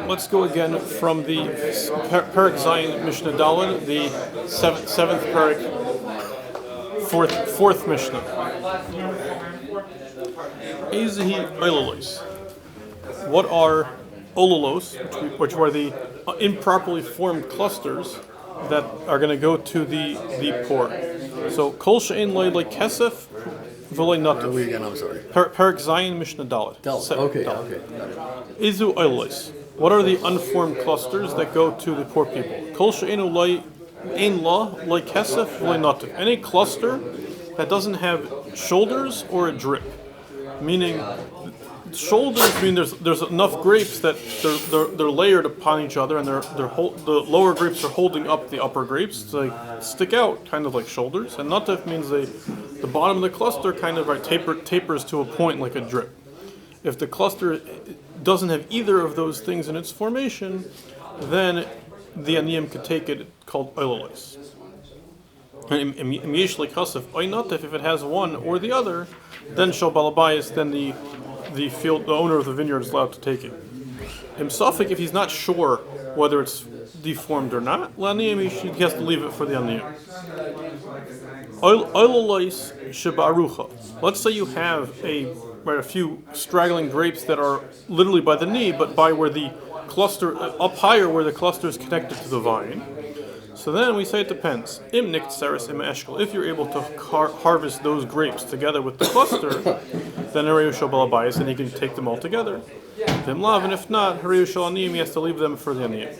Let's go again from the Perek Zayin Mishnah Daled, the seventh Perek, fourth Mishnah. Ezehi Olelos. What are Olelos, which are the improperly formed clusters that are going to go to the poor? So Kol she'en lo kesef v'lo natuf. Again, I'm sorry. Perek Zayin Mishnah Daled. Okay. Ezu Olelos. What are the unformed clusters that go to the poor people? Kol she'enu lo kesef v'lo natuf. Any cluster that doesn't have shoulders or a drip, meaning shoulders mean there's enough grapes that they're layered upon each other, and the lower grapes are holding up the upper grapes, so they stick out kind of like shoulders. And natuf means the bottom of the cluster kind of tapers to a point like a drip. If the cluster doesn't have either of those things in its formation, then the aniyim could take it called Olelos. And immediately kasef natuf, if it has one or the other, then shal balabayis, then the owner of the vineyard is allowed to take it. Safek, if he's not sure whether it's deformed or not, l'aniyim, he has to leave it for the aniyim. Olelos shebarucha. Let's say you have a few straggling grapes that are literally by the knee, but by where the cluster up higher, where the cluster is connected to the vine. So then we say it depends. Im niktseres im eshkel. If you're able to harvest those grapes together with the cluster, then Hareu shel balabayis, and he can take them all together. Vim lav, and if not, Hareu shel aniyim, he has to leave them for the aniyim.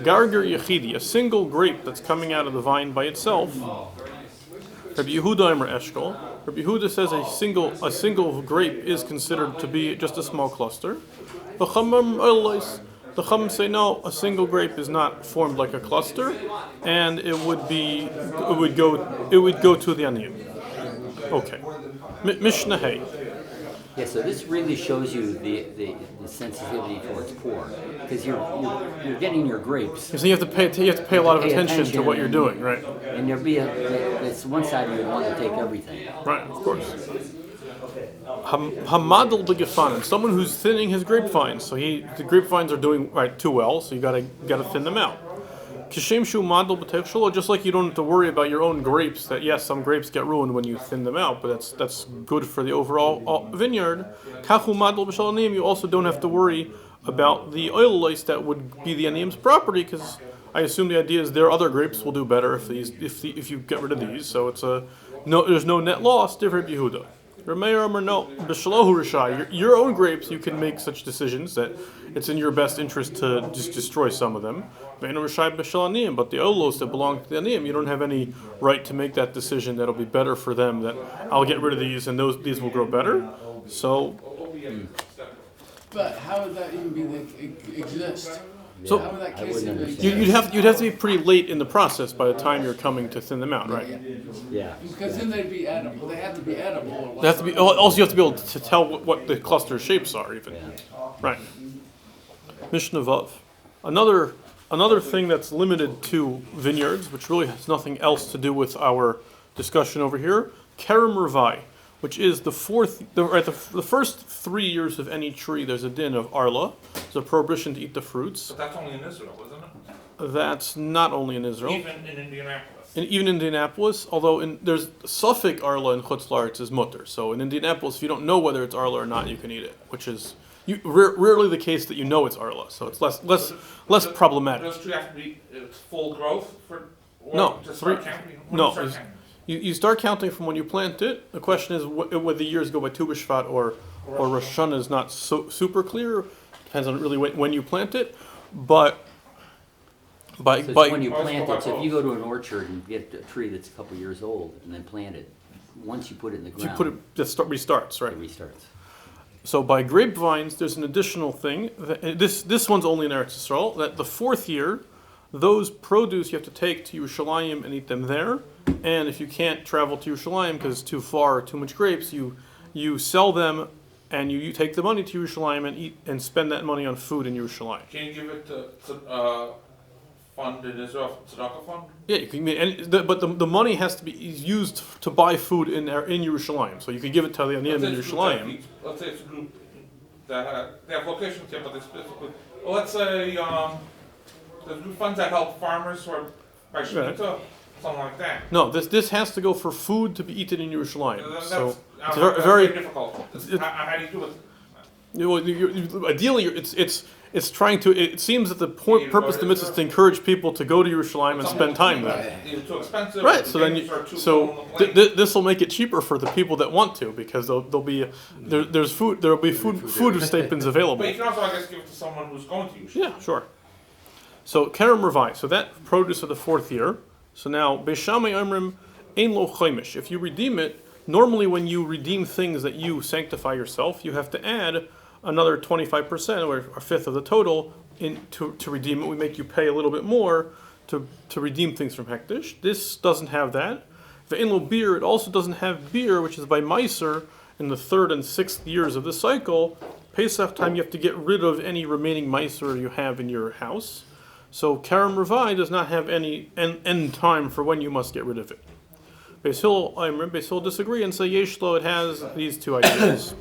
Garger yechidi, a single grape that's coming out of the vine by itself. Rabbi Yehuda Imer eshkel. Rabbi Yehuda says a single grape is considered to be just a small cluster. The Chum say no, a single grape is not formed like a cluster, and it would go to the aniyim. Okay. Mishnah Hay. Yeah, so this really shows you the sensitivity towards poor, because you're getting your grapes. So you have to pay a lot of attention to what you're doing, right? And it's one side you would want to take everything. Right, of course. Hamadal b'gefanim, someone who's thinning his grapevines. So the grapevines are doing too well, so you gotta thin them out. Kishem shu madal b'teichsholo, just like you don't have to worry about your own grapes. That yes, some grapes get ruined when you thin them out, but that's good for the overall vineyard. Kachu madal b'shal aniyim, you also don't have to worry about the Olelos that would be the aniyim's property, because I assume the idea is their other grapes will do better if you get rid of these. So there's no net loss. Different Yehuda. Rameir Amar, no, b'shalohu rishai. Your own grapes, you can make such decisions that it's in your best interest to just destroy some of them. But the Olelos that belong to the aniyim, you don't have any right to make that decision. That'll be better for them. That I'll get rid of these, and these will grow better. So. But how would that even exist? So how would that case you'd have to be pretty late in the process by the time you're coming to thin them out, right? Yeah. Because then they'd be edible. They have to be edible. They have to be. Also, you have to be able to tell what the cluster shapes are, even. Yeah. Right. Mishnah Vav. Another thing that's limited to vineyards, which really has nothing else to do with our discussion over here. Kerem Revai, which is the first 3 years of any tree. There's a din of arla. There's a prohibition to eat the fruits. But that's only in Israel, isn't it? That's not only in Israel. Even in Indianapolis. Even in Indianapolis, although there's Suffolk arla in Chutz La'aretz is mutter. So in Indianapolis, if you don't know whether it's arla or not, you can eat it, which is rarely the case that you know it's arla. So it's less problematic. Does tree have to be full growth No, to start counting? You start counting from when you plant it. The question is whether the years go by Tu B'Shvat or Rosh Hashanah is not so super clear. Depends on really when you plant it, but It's when you plant it. So if you go to an orchard and get a tree that's a couple years old and then plant it, once you put it in the ground, restarts, right? It restarts. So by grapevines, there's an additional thing. This one's only in Eretz Yisrael. That the fourth year, those produce you have to take to Yerushalayim and eat them there. And if you can't travel to Yerushalayim because it's too far or too much grapes, you sell them and you take the money to Yerushalayim and eat and spend that money on food in Yerushalayim. Can you give it to fund in Israel, tzedakah fund? Yeah, you can. But the money has to be used to buy food in Yerushalayim. So you could give it to the Aniyim in Yerushalayim. Let's say it's a group that they have locations here, but they specifically, well, let's say, there's funds that help farmers or by Shikcha, something like that. No, this has to go for food to be eaten in Yerushalayim. That's, So that's it's very difficult. How do you do it? ideally it's trying to. It seems that the purpose of the mitzvah is to encourage people to go to Yerushalayim and spend time there. Either too expensive. Right. or So the then, games are too slow on the plane. this will make it cheaper for the people that want to, because there'll be there's food. There will be food stipends available. But you can also, I guess, give it to someone who's going to use it. Yeah, sure. So Kerem Revai. So that produce of the 4th year. So now Beishamai Amrim Ein Lo Chaimish. If you redeem it, normally when you redeem things that you sanctify yourself, you have to add another 25% or a fifth of the total to redeem it. We make you pay a little bit more to redeem things from Hektish. This doesn't have that. The Ein Lo beer, it also doesn't have beer, which is by Meiser in the 3rd and 6th years of the cycle. Pesach time, you have to get rid of any remaining Meiser you have in your house. So Kerem Revai does not have any end time for when you must get rid of it. Beis Hillel disagree and say Yeshlo, it has these two ideas.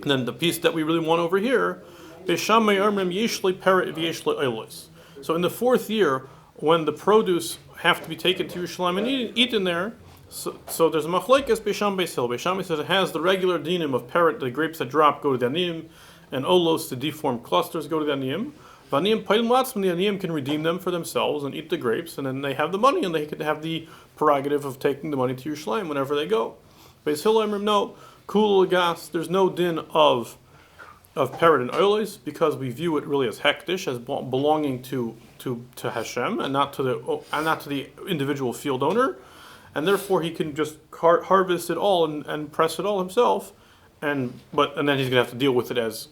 And then the piece that we really want over here, Beishamai Amrim Yeshloi Parat v'Yeshloi Olos. So in the 4th year, when the produce have to be taken to Yerushalayim and eaten there, so there's a machlekes Beisham Beis Hillel. Beisham says it has the regular dinim of Parat, the grapes that drop go to the Aniyim, and Olos, the deformed clusters, go to the Aniyim. Vaniyim Paidim Latzim, the Aniyim can redeem them for themselves and eat the grapes, and then they have the money, and they can have the prerogative of taking the money to Yerushalayim whenever they go. Beis Hillel Amrim, no, Kul Gas, there's no din of Parat and Olos, because we view it really as hektish, as belonging to Hashem, and not to the individual field owner, and therefore he can just harvest it all and press it all himself, and then he's going to have to deal with it as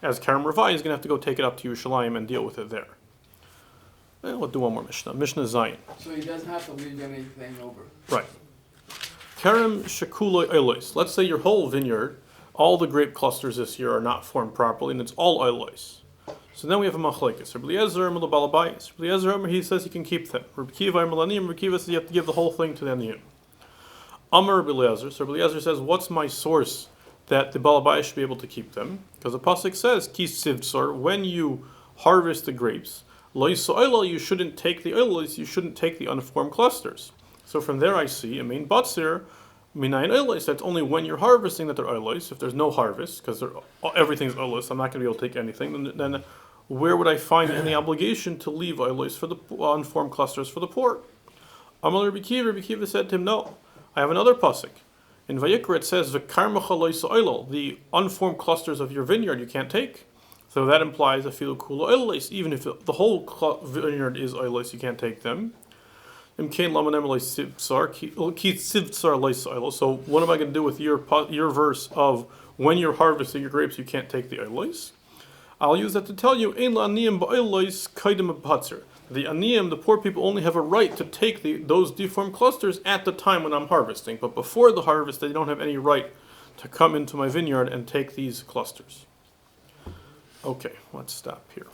Kerem Revai, he's going to have to go take it up to Yerushalayim and deal with it there. We'll do one more Mishnah. Mishnah Zion. So he doesn't have to leave anything over. Right. Kerem Shekuloi Olos. Let's say your whole vineyard, all the grape clusters this year are not formed properly, and it's all Olos. So then we have a machlekes. Rabbi Eliezer and Rabbi Balabais. Rabbi Eliezer, he says he can keep them. Rabbi Kiva and Aniyim. Rabbi Kiva says you have to give the whole thing to the Aniyim. Amar Rabbi Eliezer. So Rabbi Eliezer says, what's my source that the Balabais should be able to keep them? Because the pasuk says, Ki sivtzor, when you harvest the grapes, lo yiso'ela, you shouldn't take the oilos, you shouldn't take the unformed clusters. So from there I see, I mean, batzir, minayin oilos, that's only when you're harvesting that they're oilos. If there's no harvest, because everything's oilos, I'm not going to be able to take anything, then where would I find any obligation to leave oilos for the unformed clusters for the poor? Amal Rabbi Kiva said to him, no, I have another pasuk. In Vayikra it says, the unformed clusters of your vineyard you can't take. So that implies a filu kula oilos, even if the whole vineyard is oilos, you can't take them. So what am I going to do with your verse of when you're harvesting your grapes you can't take the oilos? I'll use that to tell you, the Aniyim, the poor people, only have a right to take those deformed clusters at the time when I'm harvesting. But before the harvest, they don't have any right to come into my vineyard and take these clusters. Okay, let's stop here.